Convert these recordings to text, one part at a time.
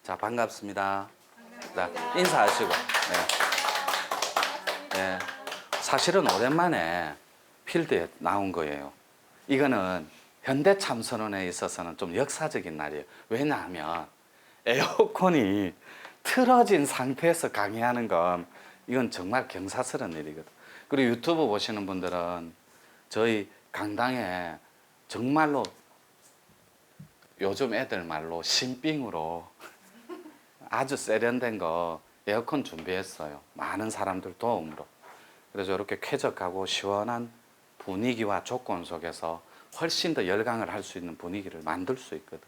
자, 반갑습니다. 자, 인사하시고. 네. 사실은 오랜만에 필드에 나온 거예요. 이거는 현대 참선원에 있어서는 좀 역사적인 날이에요. 왜냐하면 에어컨이 틀어진 상태에서 강의하는 건 이건 정말 경사스러운 일이거든. 그리고 유튜브 보시는 분들은 저희 강당에 정말로 요즘 애들 말로 신빙으로 아주 세련된 거 에어컨 준비했어요. 많은 사람들 도움으로. 그래서 이렇게 쾌적하고 시원한 분위기와 조건 속에서 훨씬 더 열강을 할 수 있는 분위기를 만들 수 있거든.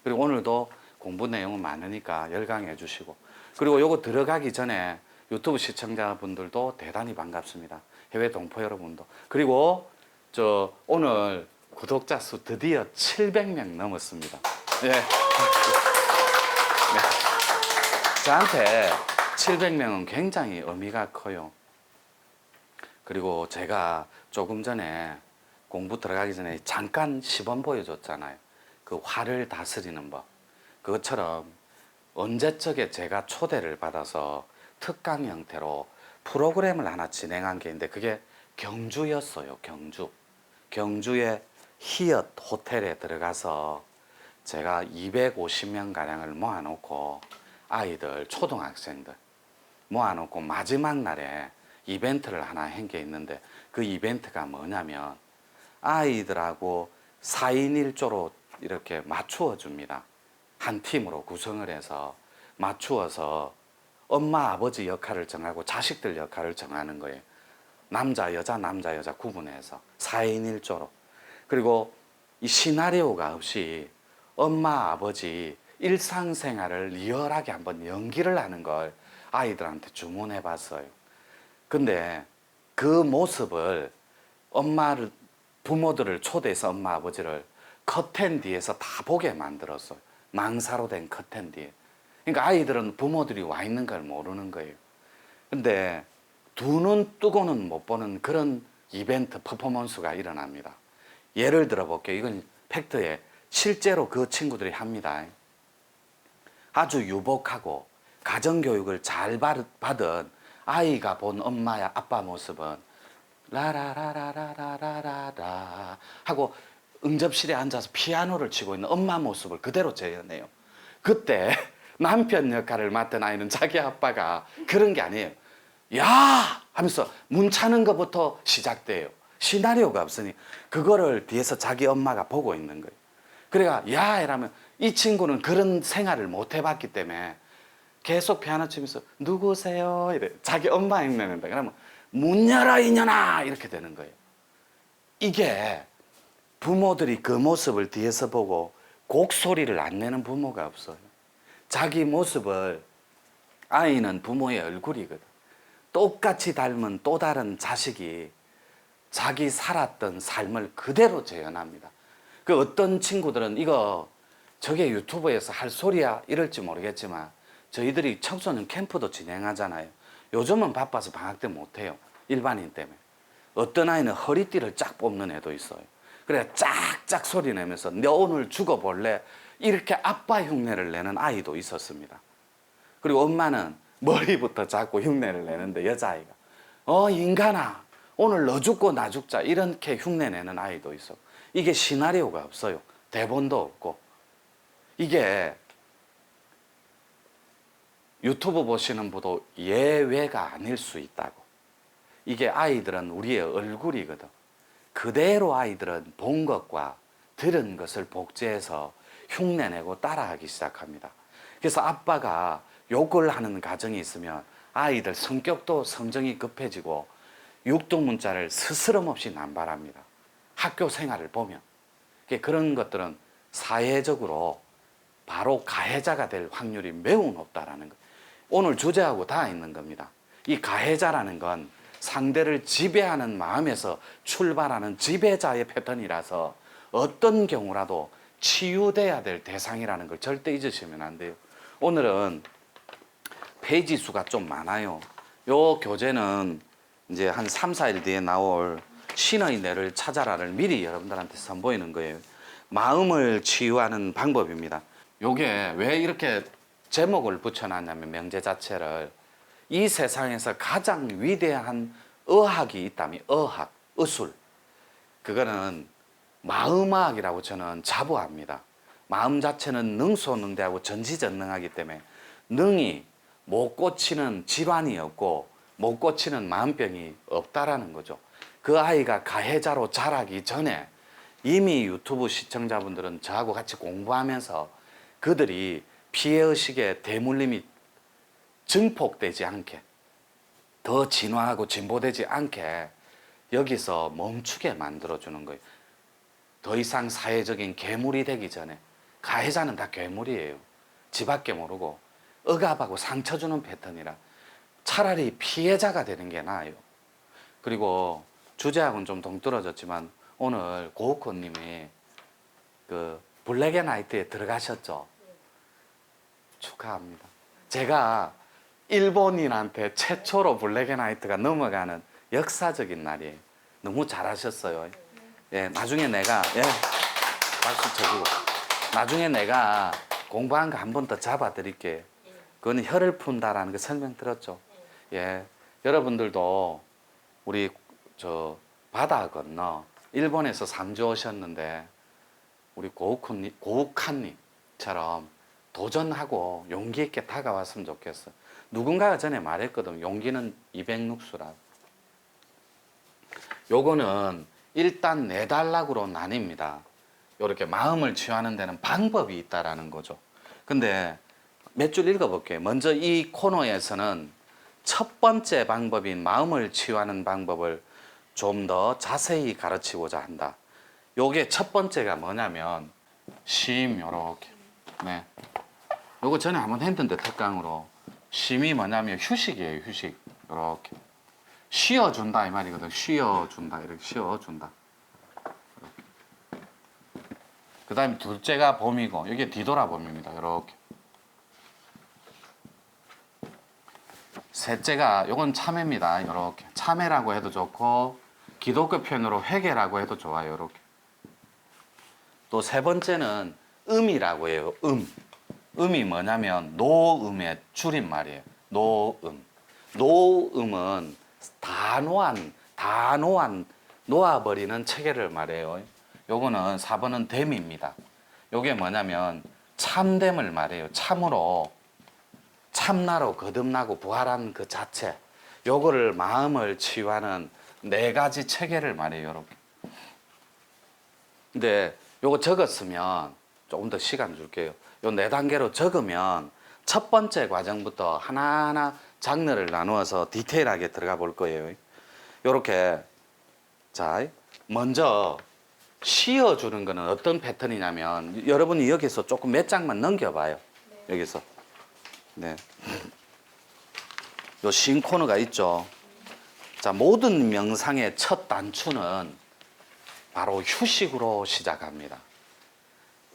그리고 오늘도 공부 내용은 많으니까 열강해 주시고, 그리고 요거 들어가기 전에 유튜브 시청자분들도 대단히 반갑습니다. 해외 동포 여러분도. 그리고 저 오늘 구독자 수 드디어 700명 넘었습니다. 예. 저한테 700명은 굉장히 의미가 커요. 그리고 제가 조금 전에 공부 들어가기 전에 잠깐 시범 보여줬잖아요. 그 화를 다스리는 법. 그것처럼 언제적에 제가 초대를 받아서 특강 형태로 프로그램을 하나 진행한 게 있는데 그게 경주였어요. 경주의 히엇 호텔에 들어가서 제가 250명 가량을 모아놓고 아이들, 초등학생들 모아놓고 마지막 날에 이벤트를 하나 한 게 있는데 그 이벤트가 뭐냐면 아이들하고 4인 1조로 이렇게 맞추어 줍니다. 한 팀으로 구성을 해서 맞추어서 엄마, 아버지 역할을 정하고 자식들 역할을 정하는 거예요. 남자, 여자 구분해서 4인 1조로. 그리고 이 시나리오가 없이 엄마, 아버지 일상생활을 리얼하게 한번 연기를 하는 걸 아이들한테 주문해 봤어요. 근데 그 모습을 부모들을 초대해서 엄마, 아버지를 커튼 뒤에서 다 보게 만들었어요. 망사로 된 커튼 뒤에. 그러니까 아이들은 부모들이 와 있는 걸 모르는 거예요. 근데 두 눈 뜨고는 못 보는 그런 이벤트 퍼포먼스가 일어납니다. 예를 들어 볼게요. 이건 팩트에 실제로 그 친구들이 합니다. 아주 유복하고 가정교육을 잘 받은 아이가 본 엄마야 아빠 모습은 라라라라라라라라 하고 응접실에 앉아서 피아노를 치고 있는 엄마 모습을 그대로 재현해요. 그때 남편 역할을 맡은 아이는 자기 아빠가 그런 게 아니에요. 야! 하면서 문 차는 것부터 시작돼요. 시나리오가 없으니 그거를 뒤에서 자기 엄마가 보고 있는 거예요. 그래가 야! 이러면 이 친구는 그런 생활을 못 해봤기 때문에 계속 피아노 치면서 누구세요? 이래. 자기 엄마 흉내낸다. 그러면 문 열어 이년아! 이렇게 되는 거예요. 이게 부모들이 그 모습을 뒤에서 보고 곡소리를 안 내는 부모가 없어요. 자기 모습을 아이는 부모의 얼굴이거든. 똑같이 닮은 또 다른 자식이 자기 살았던 삶을 그대로 재현합니다. 그 어떤 친구들은 이거 저게 유튜브에서 할 소리야 이럴지 모르겠지만 저희들이 청소년 캠프도 진행하잖아요. 요즘은 바빠서 방학 때 못해요. 일반인 때문에. 어떤 아이는 허리띠를 쫙 뽑는 애도 있어요. 그래 짝짝 소리 내면서 너 오늘 죽어볼래? 이렇게 아빠 흉내를 내는 아이도 있었습니다. 그리고 엄마는 머리부터 잡고 흉내를 내는데 여자아이가 인간아 오늘 너 죽고 나 죽자 이렇게 흉내내는 아이도 있어. 이게 시나리오가 없어요. 대본도 없고. 이게 유튜브 보시는 분도 예외가 아닐 수 있다고. 이게 아이들은 우리의 얼굴이거든. 그대로 아이들은 본 것과 들은 것을 복제해서 흉내내고 따라하기 시작합니다. 그래서 아빠가 욕을 하는 가정이 있으면 아이들 성격도 성정이 급해지고 육두문자를 스스럼 없이 남발합니다. 학교 생활을 보면. 그런 것들은 사회적으로 바로 가해자가 될 확률이 매우 높다라는 것. 오늘 주제하고 다 있는 겁니다. 이 가해자라는 건 상대를 지배하는 마음에서 출발하는 지배자의 패턴이라서 어떤 경우라도 치유돼야 될 대상이라는 걸 절대 잊으시면 안 돼요. 오늘은 페이지 수가 좀 많아요. 요 교재는 이제 한 3, 4일 뒤에 나올 신의 뇌를 찾아라를 미리 여러분들한테 선보이는 거예요. 마음을 치유하는 방법입니다. 요게 왜 이렇게 제목을 붙여놨냐면 명제 자체를 이 세상에서 가장 위대한 의학이 있다면 의학, 의술. 그거는 마음학이라고 저는 자부합니다. 마음 자체는 능수능대하고 전지전능하기 때문에 능이 못 고치는 질환이 없고 못 고치는 마음병이 없다라는 거죠. 그 아이가 가해자로 자라기 전에 이미 유튜브 시청자분들은 저하고 같이 공부하면서 그들이 피해의식의 대물림이 증폭되지 않게 더 진화하고 진보되지 않게 여기서 멈추게 만들어주는 거예요. 더 이상 사회적인 괴물이 되기 전에 가해자는 다 괴물이에요. 지밖에 모르고 억압하고 상처 주는 패턴이라 차라리 피해자가 되는 게 나아요. 그리고 주제하고는 좀 동떨어졌지만 오늘 고우코님이 그 블랙앤화이트에 들어가셨죠? 축하합니다. 제가 일본인한테 최초로 블랙앤화이트가 넘어가는 역사적인 날이에요. 너무 잘하셨어요. 예, 나중에 내가 박수 쳐주고 나중에 내가 공부한 거 한 번 더 잡아드릴게요. 그거는 혀를 푼다라는 거 설명 들었죠? 예, 여러분들도 우리 저 바다 건너 일본에서 상주 오셨는데 우리 고우칸님처럼 도전하고 용기 있게 다가왔으면 좋겠어. 누군가가 전에 말했거든. 용기는 200룩수라. 요거는 일단 4단락으로 나뉩니다. 이렇게 마음을 치유하는 데는 방법이 있다라는 거죠. 근데 몇 줄 읽어볼게요. 먼저 이 코너에서는 첫 번째 방법인 마음을 치유하는 방법을 좀 더 자세히 가르치고자 한다. 요게 첫 번째가 뭐냐면 쉼 요렇게. 네. 요거 전에 한번 했는데 특강으로 쉼이 뭐냐면 휴식이에요. 휴식. 요렇게. 쉬어준다 이 말이거든. 쉬어준다. 이렇게 쉬어준다. 그 다음에 둘째가 봄이고 이게 뒤돌아봄입니다. 이렇게. 셋째가 요건 참회입니다. 이렇게. 참회라고 해도 좋고 기독교 표현으로 회개라고 해도 좋아요. 이렇게. 또 세 번째는 음이라고 해요. 음이 뭐냐면 노음의 줄임말이에요. 노음. 노음은 다 놓아버리는 체계를 말해요. 요거는 4번은 됨입니다. 요게 뭐냐면 참됨을 말해요. 참으로 참나로 거듭나고 부활한 그 자체. 요거를 마음을 치유하는 4가지 체계를 말해요. 이렇게. 근데 요거 적었으면 조금 더 시간 줄게요. 요 4단계로 적으면 첫 번째 과정부터 하나하나 장르를 나누어서 디테일하게 들어가 볼 거예요. 요렇게. 자, 먼저 씌워주는 거는 어떤 패턴이냐면 여러분이 여기서 조금 몇 장만 넘겨봐요. 네. 여기서. 네. 요 신 코너가 있죠. 자, 모든 명상의 첫 단추는 바로 휴식으로 시작합니다.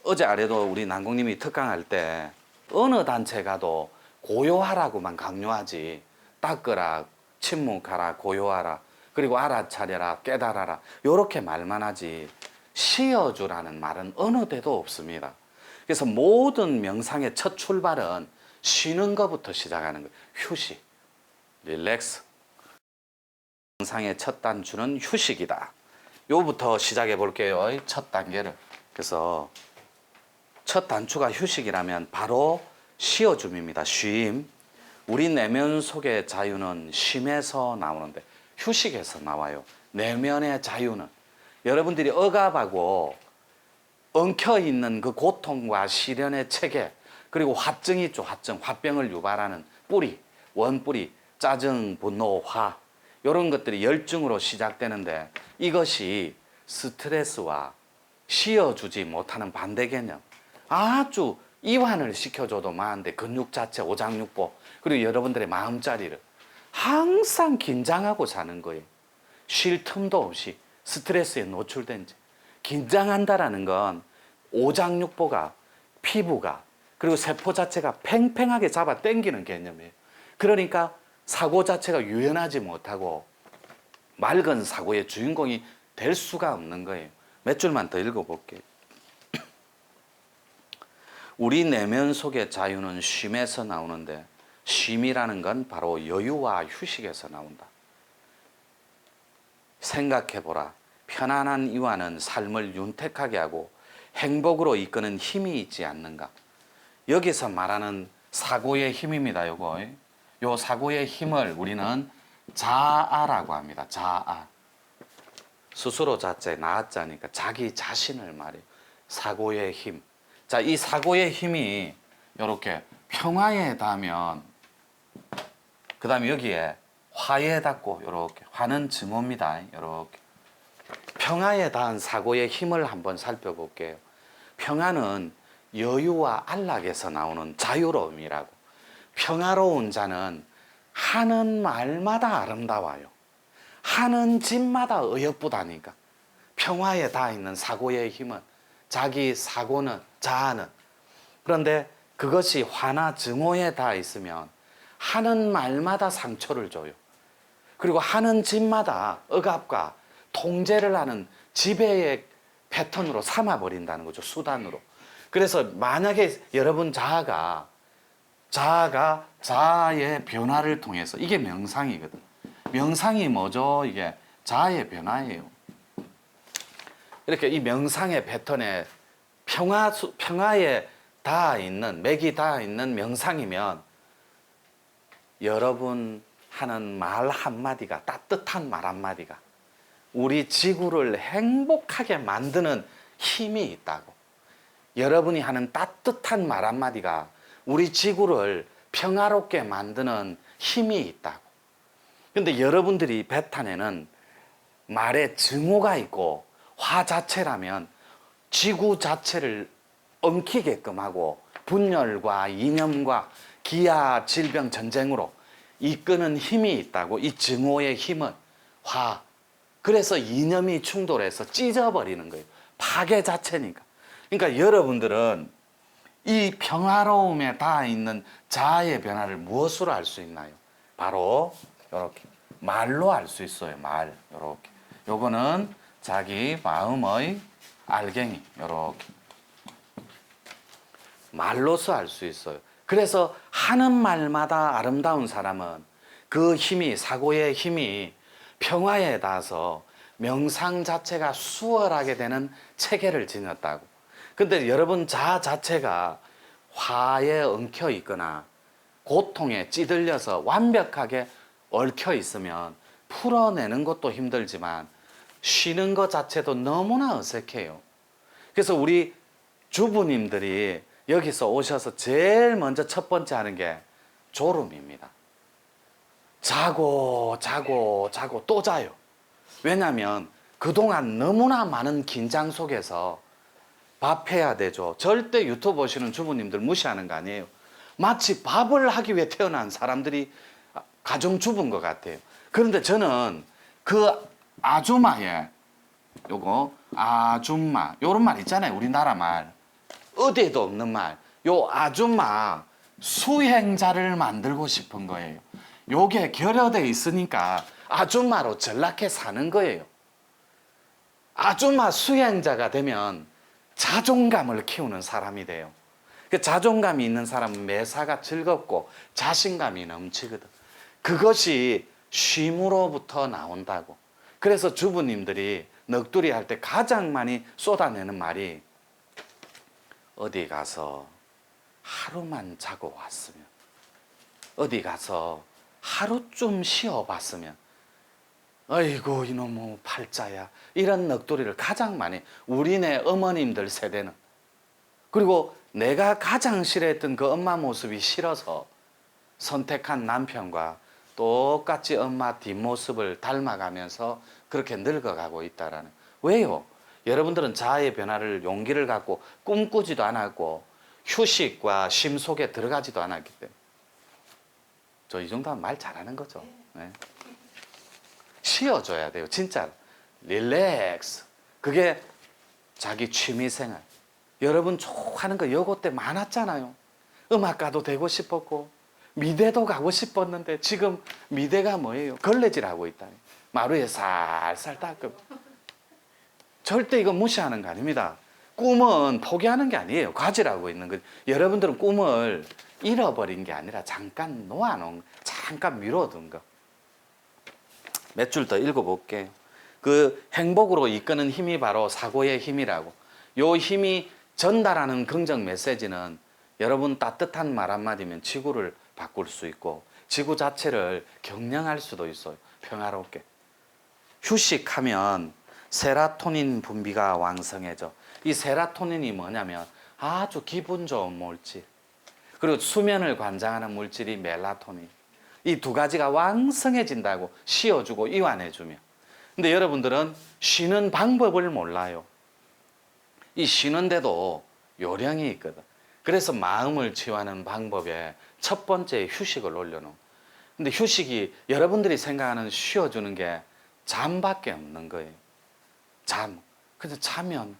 어제 아래도 우리 난공님이 특강할 때 어느 단체 가도 고요하라고만 강요하지 닦으라, 침묵하라, 고요하라, 그리고 알아차려라, 깨달아라 요렇게 말만 하지 쉬어주라는 말은 어느 데도 없습니다. 그래서 모든 명상의 첫 출발은 쉬는 것부터 시작하는 거예요. 휴식, 릴렉스. 명상의 첫 단추는 휴식이다. 요부터 시작해 볼게요. 첫 단계를. 그래서 첫 단추가 휴식이라면 바로 쉬어줌입니다. 쉼. 우리 내면 속의 자유는 쉼에서 나오는데 휴식에서 나와요. 내면의 자유는 여러분들이 억압하고 엉켜있는 그 고통과 시련의 체계 그리고 화증이 있죠. 화병을 유발하는 뿌리, 원뿌리, 짜증, 분노, 화 이런 것들이 열증으로 시작되는데 이것이 스트레스와 쉬어주지 못하는 반대 개념. 아주 이완을 시켜줘도 많은데 근육 자체, 오장육부 그리고 여러분들의 마음자리를 항상 긴장하고 사는 거예요. 쉴 틈도 없이 스트레스에 노출된 지. 긴장한다라는 건 오장육부가 피부가 그리고 세포 자체가 팽팽하게 잡아 당기는 개념이에요. 그러니까 사고 자체가 유연하지 못하고 맑은 사고의 주인공이 될 수가 없는 거예요. 몇 줄만 더 읽어볼게요. 우리 내면 속의 자유는 쉼에서 나오는데 쉼이라는 건 바로 여유와 휴식에서 나온다. 생각해보라. 편안한 이완은 삶을 윤택하게 하고 행복으로 이끄는 힘이 있지 않는가. 여기서 말하는 사고의 힘입니다. 요 사고의 힘을 우리는 자아라고 합니다. 자아. 스스로 자체, 나자니까 자기 자신을 말해요. 사고의 힘. 자, 이 사고의 힘이 이렇게 평화에 닿으면, 그 다음에 여기에 화에 닿고, 이렇게 화는 증오입니다. 이렇게 평화에 닿은 사고의 힘을 한번 살펴볼게요. 평화는 여유와 안락에서 나오는 자유로움이라고. 평화로운 자는 하는 말마다 아름다워요. 하는 짓마다 의욕부다니까. 평화에 닿아 있는 사고의 힘은, 자기 사고는, 자아는. 그런데 그것이 화나 증오에 닿아 있으면 하는 말마다 상처를 줘요. 그리고 하는 짓마다 억압과 통제를 하는 지배의 패턴으로 삼아버린다는 거죠. 수단으로. 그래서 만약에 여러분 자아가 자아의 변화를 통해서, 이게 명상이거든. 명상이 뭐죠? 이게 자아의 변화예요. 이렇게 이 명상의 패턴에 평화에 닿아 있는, 맥이 닿아 있는 명상이면 여러분 하는 말 한마디가, 따뜻한 말 한마디가 우리 지구를 행복하게 만드는 힘이 있다고. 여러분이 하는 따뜻한 말 한마디가 우리 지구를 평화롭게 만드는 힘이 있다고. 근데 여러분들이 뱉어내는 말에 증오가 있고 화 자체라면 지구 자체를 엉키게끔 하고 분열과 이념과 기아, 질병, 전쟁으로 이끄는 힘이 있다고. 이 증오의 힘은 화. 그래서 이념이 충돌해서 찢어버리는 거예요. 파괴 자체니까. 그러니까 여러분들은 이 평화로움에 닿아 있는 자아의 변화를 무엇으로 알 수 있나요? 바로 이렇게 말로 알 수 있어요. 말. 이렇게. 요거는 자기 마음의 알갱이. 이렇게 말로서 알 수 있어요. 그래서 하는 말마다 아름다운 사람은 그 힘이, 사고의 힘이 평화에 닿아서 명상 자체가 수월하게 되는 체계를 지녔다고. 근데 여러분 자아 자체가 화에 엉켜 있거나 고통에 찌들려서 완벽하게 얽혀 있으면 풀어내는 것도 힘들지만 쉬는 것 자체도 너무나 어색해요. 그래서 우리 주부님들이 여기서 오셔서 제일 먼저 첫 번째 하는 게 졸음입니다. 자고 또 자요. 왜냐하면 그동안 너무나 많은 긴장 속에서 밥해야 되죠. 절대 유튜브 보시는 주부님들 무시하는 거 아니에요. 마치 밥을 하기 위해 태어난 사람들이 가정주부인 것 같아요. 그런데 저는 그 아줌마의 요거 아줌마 요런 말 있잖아요. 우리나라 말 어디에도 없는 말. 요 아줌마 수행자를 만들고 싶은 거예요. 요게 결여돼 있으니까 아줌마로 전락해 사는 거예요. 아줌마 수행자가 되면 자존감을 키우는 사람이 돼요. 그 자존감이 있는 사람은 매사가 즐겁고 자신감이 넘치거든. 그것이 쉼으로부터 나온다고. 그래서 주부님들이 넋두리 할 때 가장 많이 쏟아내는 말이 어디 가서 하루만 자고 왔으면, 어디 가서 하루쯤 쉬어봤으면, 아이고 이놈의 팔자야, 이런 넋두리를 가장 많이 우리네 어머님들 세대는. 그리고 내가 가장 싫어했던 그 엄마 모습이 싫어서 선택한 남편과 똑같이 엄마 뒷모습을 닮아가면서 그렇게 늙어가고 있다라는. 왜요? 여러분들은 자아의 변화를 용기를 갖고 꿈꾸지도 않았고 휴식과 쉼 속에 들어가지도 않았기 때문에. 저 이 정도 하면 말 잘하는 거죠. 네. 쉬어줘야 돼요. 진짜 릴렉스. 그게 자기 취미생활. 여러분 하는 거 여고 때 많았잖아요. 음악가도 되고 싶었고 미대도 가고 싶었는데 지금 미대가 뭐예요? 걸레질하고 있다. 마루에 살살 닦고. 절대 이거 무시하는 거 아닙니다. 꿈은 포기하는 게 아니에요. 가지라고 있는 거. 여러분들은 꿈을 잃어버린 게 아니라 잠깐 놓아놓은, 잠깐 미뤄둔 거. 몇 줄 더 읽어볼게요. 그 행복으로 이끄는 힘이 바로 사고의 힘이라고. 요 힘이 전달하는 긍정 메시지는 여러분 따뜻한 말 한마디면 지구를 바꿀 수 있고 지구 자체를 경영할 수도 있어요. 평화롭게. 휴식하면 세라토닌 분비가 왕성해져. 이 세라토닌이 뭐냐면 아주 기분 좋은 물질. 그리고 수면을 관장하는 물질이 멜라토닌. 이 두 가지가 왕성해진다고 쉬어주고 이완해주며. 근데 여러분들은 쉬는 방법을 몰라요. 이 쉬는데도 요령이 있거든. 그래서 마음을 치유하는 방법에 첫 번째 휴식을 올려놓은. 근데 휴식이 여러분들이 생각하는 쉬어주는 게 잠밖에 없는 거예요. 잠. 근데 자면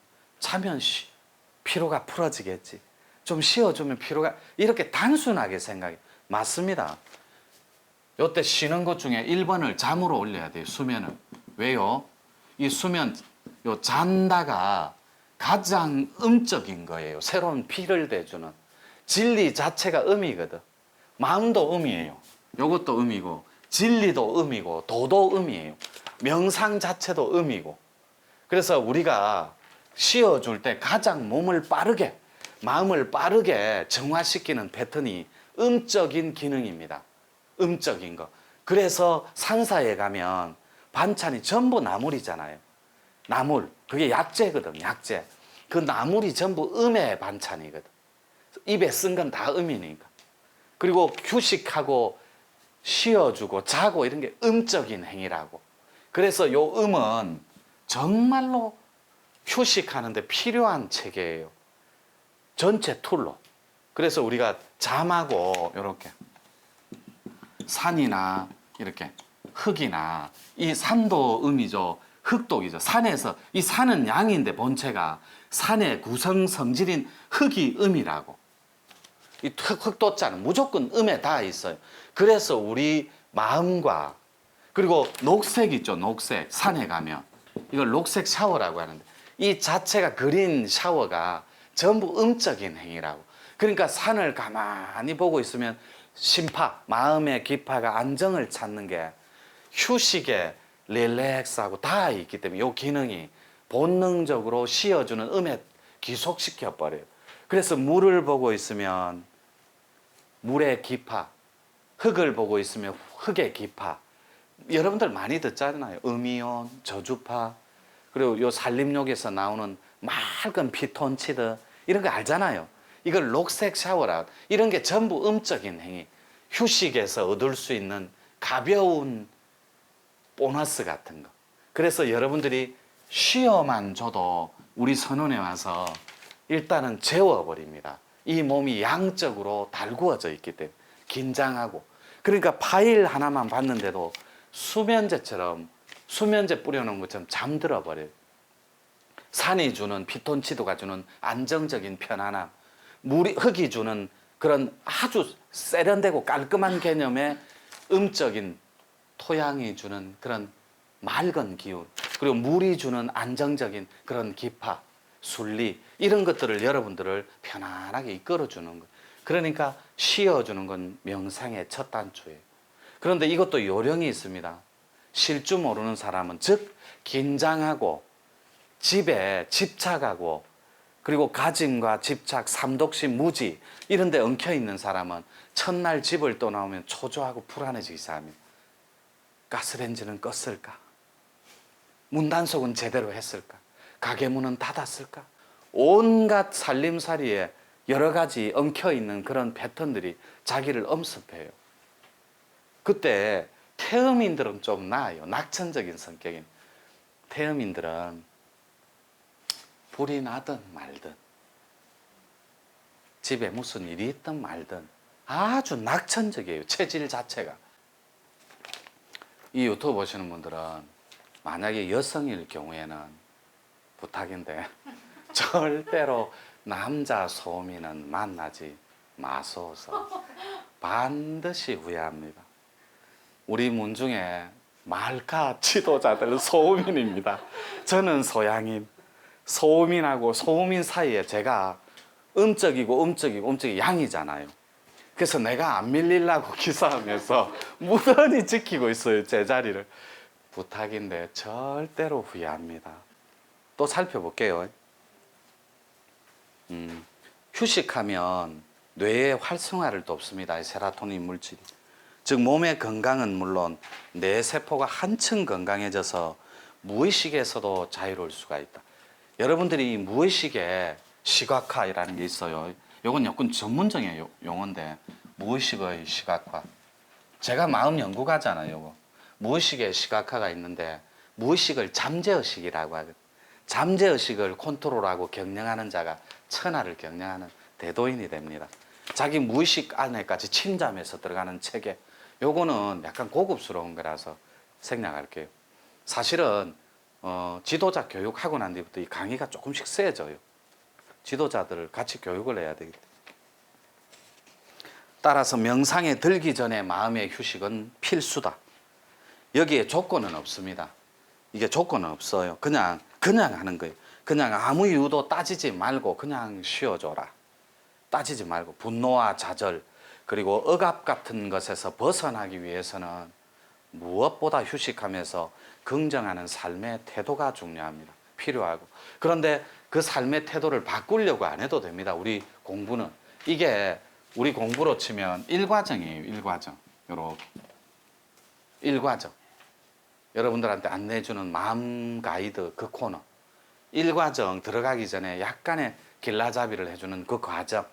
피로가 풀어지겠지. 좀 쉬어주면 피로가, 이렇게 단순하게 생각해. 맞습니다. 요때 쉬는 것 중에 1번을 잠으로 올려야 돼요. 수면을. 왜요? 이 수면, 요 잔다가 가장 음적인 거예요. 새로운 피를 대주는. 진리 자체가 음이거든. 마음도 음이에요. 요것도 음이고, 진리도 음이고, 도도 음이에요. 명상 자체도 음이고. 그래서 우리가 쉬어줄 때 가장 몸을 빠르게, 마음을 빠르게 정화시키는 패턴이 음적인 기능입니다. 음적인 거. 그래서 산사에 가면 반찬이 전부 나물이잖아요. 나물. 그게 약재거든, 약재. 그 나물이 전부 음의 반찬이거든. 입에 쓴 건 다 음이니까. 그리고 휴식하고 쉬어주고 자고 이런 게 음적인 행위라고. 그래서 요 음은 정말로 휴식하는데 필요한 체계예요. 전체 툴로. 그래서 우리가 잠하고 이렇게 산이나 이렇게 흙이나, 이 산도 음이죠. 흙독이죠. 산에서, 이 산은 양인데 본체가 산의 구성 성질인 흙이 음이라고. 이 흙도자는 무조건 음에 다 있어요. 그래서 우리 마음과, 그리고 녹색 있죠. 녹색. 산에 가면 이걸 녹색 샤워라고 하는데, 이 자체가 그린 샤워가 전부 음적인 행위라고. 그러니까 산을 가만히 보고 있으면 심파, 마음의 기파가 안정을 찾는 게 휴식에 릴렉스하고 다 있기 때문에 이 기능이 본능적으로 쉬어주는 음에 기속시켜 버려요. 그래서 물을 보고 있으면 물의 기파, 흙을 보고 있으면 흙의 기파. 여러분들 많이 듣잖아요. 음이온, 저주파, 그리고 요 산림욕에서 나오는 맑은 피톤치드, 이런 거 알잖아요. 이걸 녹색 샤워라. 이런 게 전부 음적인 행위. 휴식에서 얻을 수 있는 가벼운 보너스 같은 거. 그래서 여러분들이 쉬어만 줘도 우리 선원에 와서 일단은 재워버립니다. 이 몸이 양적으로 달구어져 있기 때문에 긴장하고. 그러니까 파일 하나만 봤는데도 수면제처럼, 수면제 뿌려놓은 것처럼 잠들어 버려요. 산이 주는, 피톤치드가 주는 안정적인 편안함, 흙이 주는 그런 아주 세련되고 깔끔한 개념의 음적인 토양이 주는 그런 맑은 기운, 그리고 물이 주는 안정적인 그런 기파, 순리, 이런 것들을 여러분들을 편안하게 이끌어주는 거예요. 그러니까 쉬어주는 건 명상의 첫 단추예요. 그런데 이것도 요령이 있습니다. 쉴 줄 모르는 사람은, 즉 긴장하고 집에 집착하고, 그리고 가짐과 집착, 삼독심, 무지 이런 데 엉켜있는 사람은 첫날 집을 떠나오면 초조하고 불안해지기 시작합니다. 가스레인지는 껐을까? 문단속은 제대로 했을까? 가게 문은 닫았을까? 온갖 살림살이에 여러 가지 엉켜있는 그런 패턴들이 자기를 엄습해요. 그때 태음인들은 좀 나아요. 낙천적인 성격인 태음인들은 불이 나든 말든, 집에 무슨 일이 있든 말든 아주 낙천적이에요. 체질 자체가. 이 유튜브 보시는 분들은 만약에 여성일 경우에는 부탁인데 절대로 남자 소민은 만나지 마소서. 반드시 후회합니다. 우리 문중에 말가 지도자들 소민입니다. 저는 소양인. 소음인하고 소음인 사이에 제가 음적이고 양이잖아요. 그래서 내가 안 밀리려고 기사하면서 무던히 지키고 있어요, 제자리를. 부탁인데 절대로 후회합니다. 또 살펴볼게요. 휴식하면 뇌의 활성화를 돕습니다. 세로토닌 물질이. 즉 몸의 건강은 물론 뇌 세포가 한층 건강해져서 무의식에서도 자유로울 수가 있다. 여러분들이 이 무의식의 시각화라는 게 있어요. 이건 약간 전문적인 용어인데 무의식의 시각화. 제가 마음 연구가잖아요. 요거. 무의식의 시각화가 있는데 무의식을 잠재의식이라고 하거든요. 잠재의식을 컨트롤하고 경영하는 자가 천하를 경영하는 대도인이 됩니다. 자기 무의식 안에까지 침잠해서 들어가는 체계. 요거는 약간 고급스러운 거라서 생략할게요. 사실은 지도자 교육하고 난 뒤부터 이 강의가 조금씩 세져요. 지도자들을 같이 교육을 해야 되기 때문에. 따라서 명상에 들기 전에 마음의 휴식은 필수다. 여기에 조건은 없습니다. 이게 조건은 없어요. 그냥 하는 거예요. 그냥 아무 이유도 따지지 말고 그냥 쉬어줘라. 따지지 말고 분노와 좌절 그리고 억압 같은 것에서 벗어나기 위해서는 무엇보다 휴식하면서 긍정하는 삶의 태도가 중요합니다. 필요하고. 그런데 그 삶의 태도를 바꾸려고 안 해도 됩니다. 우리 공부는. 이게 우리 공부로 치면 1과정이에요. 1과정. 요렇게. 1과정. 여러분들한테 안내해주는 마음 가이드 그 코너. 1과정 들어가기 전에 약간의 길라잡이를 해주는 그 과정.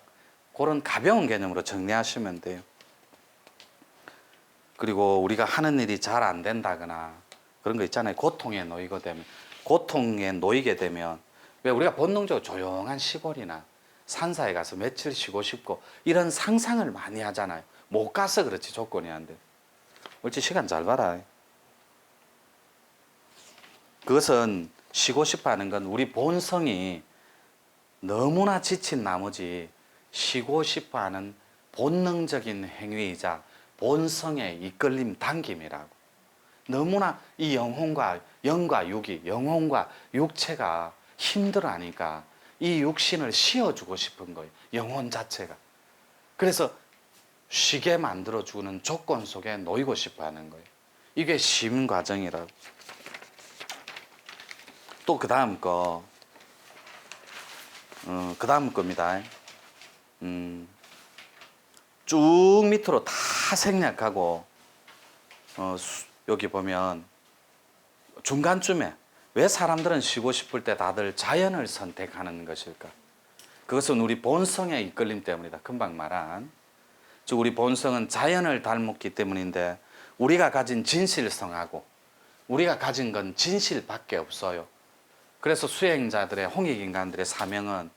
그런 가벼운 개념으로 정리하시면 돼요. 그리고 우리가 하는 일이 잘 안 된다거나 그런 거 있잖아요. 고통에 놓이게 되면 왜 우리가 본능적으로 조용한 시골이나 산사에 가서 며칠 쉬고 싶고 이런 상상을 많이 하잖아요. 못 가서 그렇지 조건이 안 돼. 옳지 시간 잘 봐라. 그것은 쉬고 싶어 하는 건 우리 본성이 너무나 지친 나머지 쉬고 싶어 하는 본능적인 행위이자 본성의 이끌림 당김이라고. 너무나 이 영혼과 육체가 힘들어하니까 이 육신을 쉬어주고 싶은 거예요. 영혼 자체가. 그래서 쉬게 만들어주는 조건 속에 놓이고 싶어 하는 거예요. 이게 쉼 과정이라고. 또 그 다음 겁니다. 쭉 밑으로 다 생략하고 여기 보면 중간쯤에 왜 사람들은 쉬고 싶을 때 다들 자연을 선택하는 것일까? 그것은 우리 본성의 이끌림 때문이다. 금방 말한. 즉 우리 본성은 자연을 닮았기 때문인데 우리가 가진 진실성하고 우리가 가진 건 진실밖에 없어요. 그래서 수행자들의 홍익인간들의 사명은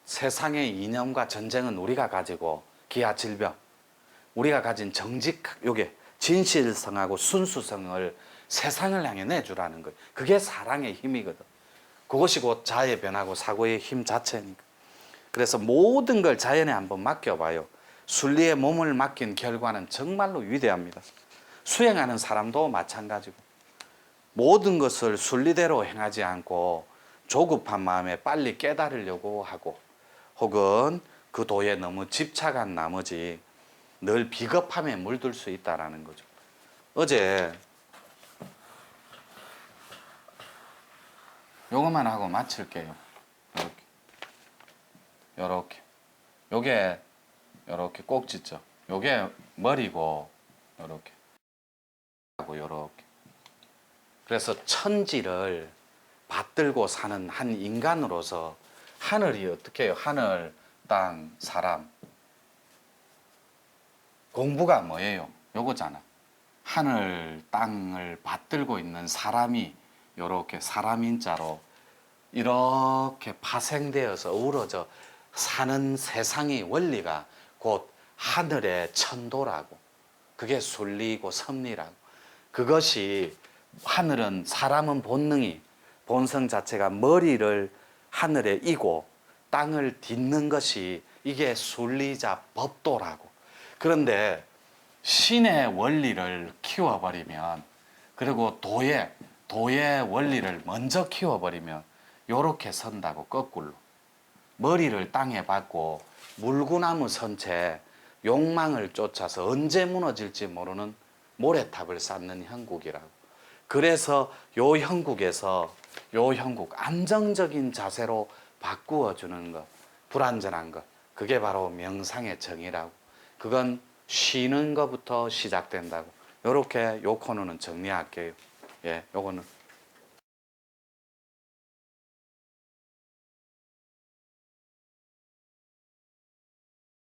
세상의 이념과 전쟁은 우리가 가지고 기아 질병 우리가 가진 요게 진실성하고 순수성을 세상을 향해 내주라는 거예요. 그게 사랑의 힘이거든. 그것이 곧 자의 변화고 사고의 힘 자체니까. 그래서 모든 걸 자연에 한번 맡겨봐요. 순리에 몸을 맡긴 결과는 정말로 위대합니다. 수행하는 사람도 마찬가지고. 모든 것을 순리대로 행하지 않고 조급한 마음에 빨리 깨달으려고 하고 혹은 그 도에 너무 집착한 나머지 늘 비겁함에 물들 수 있다는 거죠. 어제 요것만 하고 마칠게요. 요렇게 요게 요렇게 꼭지죠. 요게 머리고 요렇게 하고 요렇게. 그래서 천지를 받들고 사는 한 인간으로서 하늘이 어떻게 해요? 하늘, 땅, 사람. 공부가 뭐예요? 요거잖아. 하늘, 땅을 받들고 있는 사람이 요렇게 사람인자로 이렇게 파생되어서 어우러져 사는 세상의 원리가 곧 하늘의 천도라고. 그게 순리고 섭리라고. 그것이 하늘은 사람은 본성 자체가 머리를 하늘에 이고 땅을 딛는 것이 이게 순리자 법도라고. 그런데 신의 원리를 키워버리면 그리고 도의 원리를 먼저 키워버리면 요렇게 선다고 거꾸로 머리를 땅에 박고 물구나무 선 채 욕망을 쫓아서 언제 무너질지 모르는 모래탑을 쌓는 형국이라고. 그래서 요 형국에서 요 형국 안정적인 자세로 바꾸어 주는 것, 불안전한 것, 그게 바로 명상의 정의라고. 그건 쉬는 것부터 시작된다고. 요렇게 요 코너는 정리할게요. 예, 요거는